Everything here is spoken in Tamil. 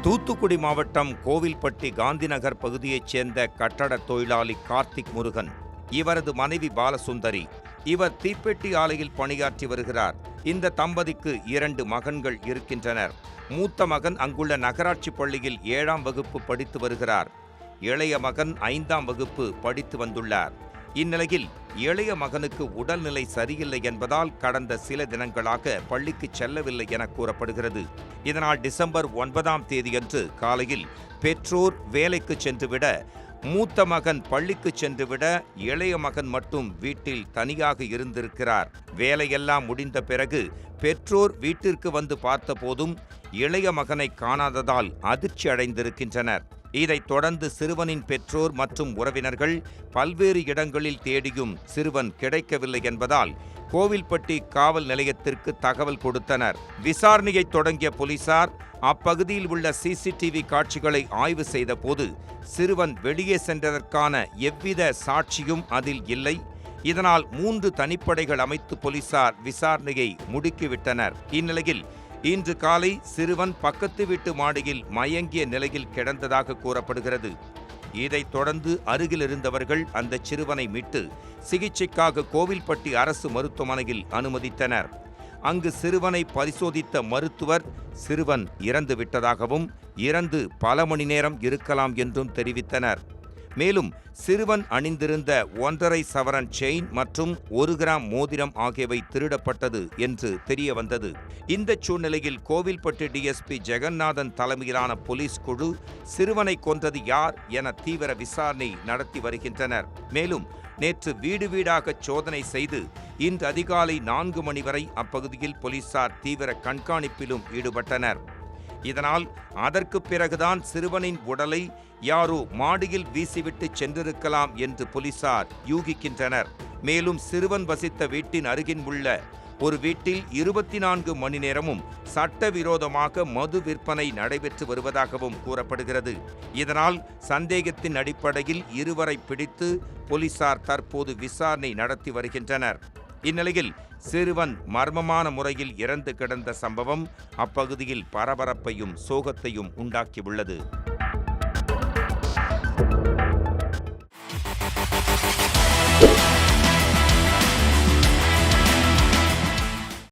தூத்துக்குடி மாவட்டம் கோவில்பட்டி காந்திநகர் பகுதியைச் சேர்ந்த கட்டட தொழிலாளி கார்த்திக் முருகன். இவரது மனைவி பாலசுந்தரி. இவர் தீப்பெட்டி ஆலையில் பணியாற்றி வருகிறார். இந்த தம்பதிக்கு 2 மகன்கள் இருக்கின்றனர். மூத்த மகன் அங்குள்ள நகராட்சி பள்ளியில் 7ஆம் வகுப்பு படித்து வருகிறார். இளைய மகன் 5ஆம் வகுப்பு படித்து வந்துள்ளார். இந்நிலையில் இளைய மகனுக்கு உடல்நிலை சரியில்லை என்பதால் கடந்த சில தினங்களாக பள்ளிக்கு செல்லவில்லை என கூறப்படுகிறது. இதனால் டிசம்பர் 9ஆம் தேதியன்று காலையில் பெற்றோர் வேலைக்கு சென்றுவிட, மூத்த மகன் பள்ளிக்கு சென்றுவிட, இளைய மகன் மட்டும் வீட்டில் தனியாக இருந்திருக்கிறார். வேலையெல்லாம் முடிந்த பிறகு பெற்றோர் வீட்டிற்கு வந்து பார்த்தபோதும் இளைய மகனை காணாததால் அதிர்ச்சி அடைந்திருக்கின்றனர். இதைத் தொடர்ந்து சிறுவனின் பெற்றோர் மற்றும் உறவினர்கள் பல்வேறு இடங்களில் தேடியும் சிறுவன் கிடைக்கவில்லை என்பதால் கோவில்பட்டி காவல் நிலையத்திற்கு தகவல் கொடுத்தனர். விசாரணையை தொடங்கிய போலீசார் அப்பகுதியில் உள்ள சிசிடிவி காட்சிகளை ஆய்வு செய்தபோது சிறுவன் வெளியே சென்றதற்கான எவ்வித சாட்சியும் அதில் இல்லை. இதனால் 3 தனிப்படைகள் அமைத்து போலீசார் விசாரணையை முடுக்கிவிட்டனர். இந்நிலையில் இன்று காலை சிறுவன் பக்கத்து வீட்டு மாடியில் மயங்கிய நிலையில் கிடந்ததாக கூறப்படுகிறது. இதைத் தொடர்ந்து அருகில் இருந்தவர்கள் அந்த சிறுவனை மீட்டு சிகிச்சைக்காக கோவில்பட்டி அரசு மருத்துவமனையில் அனுமதித்தனர். அங்கு சிறுவனை பரிசோதித்த மருத்துவர் சிறுவன் இறந்து விட்டதாகவும், இறந்து பல மணி நேரம் இருக்கலாம் என்றும் தெரிவித்தனர். மேலும் சிறுவன் அணிந்திருந்த 1.5 சவரன் செயின் மற்றும் 1 கிராம் மோதிரம் ஆகியவை திருடப்பட்டது என்று தெரிய வந்தது. இந்த சூழ்நிலையில் கோவில்பட்டி டிஎஸ்பி ஜெகநாதன் தலைமையிலான போலீஸ் குழு சிறுவனை கொன்றது யார் என தீவிர விசாரணை நடத்தி வருகின்றனர். மேலும் நேற்று வீடு வீடாக சோதனை செய்து இன்று அதிகாலை 4 மணி வரை அப்பகுதியில் போலீசார் தீவிர கண்காணிப்பிலும் ஈடுபட்டனர். இதனால் அதற்கு பிறகுதான் சிறுவனின் உடலை யாரோ மாடியில் வீசிவிட்டு சென்றிருக்கலாம் என்று போலீசார் யூகிக்கின்றனர். மேலும் சிறுவன் வசித்த வீட்டின் அருகில் உள்ள ஒரு வீட்டில் 24 மணி நேரமும் சட்டவிரோதமாக மது விற்பனை நடைபெற்று வருவதாகவும் கூறப்படுகிறது. இதனால் சந்தேகத்தின் அடிப்படையில் இருவரை பிடித்து போலீசார் தற்போது விசாரணை நடத்தி வருகின்றனர். இந்நிலையில் சிறுவன் மர்மமான முறையில் இறந்து கிடந்த சம்பவம் அப்பகுதியில் பரபரப்பையும் சோகத்தையும் உண்டாக்கியுள்ளது.